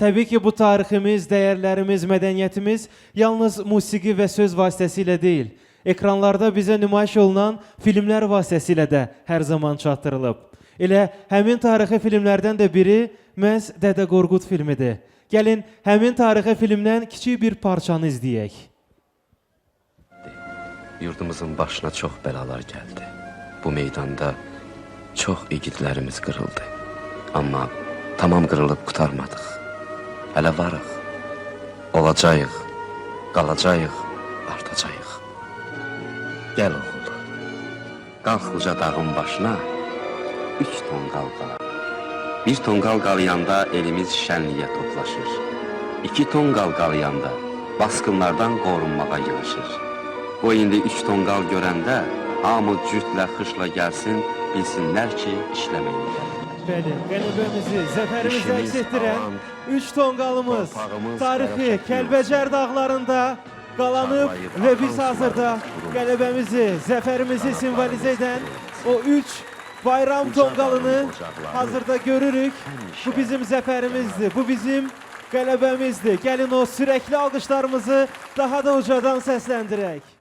Təbii ki, bu tariximiz, dəyərlərimiz, mədəniyyətimiz yalnız musiqi və söz vasitəsilə deyil, ekranlarda bizə nümayiş olunan filmlər vasitəsilə də hər zaman çatdırılıb. Elə həmin tarixi filmlərdən də biri məhz Dədə Qorqud filmidir. Gəlin, həmin tarixi filmdən kiçik bir parçanı izləyək. Yurdumuzun başına çox bəlalar gəldi. Bu meydanda çox igidlərimiz qırıldı. Amma tamam qırılıb qutarmadıq. Hələ varıq, olacağıq, qalacağıq, artacağıq. Gəl oğul, qalx uca dağın başına, 3 tonqal qala. 1 tonqal qalayanda elimiz şənliyə toplaşır. 2 tonqal qalayanda baskınlardan qorunmağa yığışır. O indi 3 tonqal görəndə hamı cütlə xışla gəlsin, bilsinlər ki, işləməyə gəlir. Bəli, qələbəmizi, zəfərimizi əks etdirən 3 tonqalımız tarixi Kəlbəcər dağlarında qalanıb və biz hazırda qələbəmizi, zəfərimizi simvolizə edən o 3 bayram tonqalını hazırda görürük. Bu bizim zəfərimizdir, bu bizim qələbəmizdir. Gəlin o sürəkli alqışlarımızı daha da ucadan səsləndirək.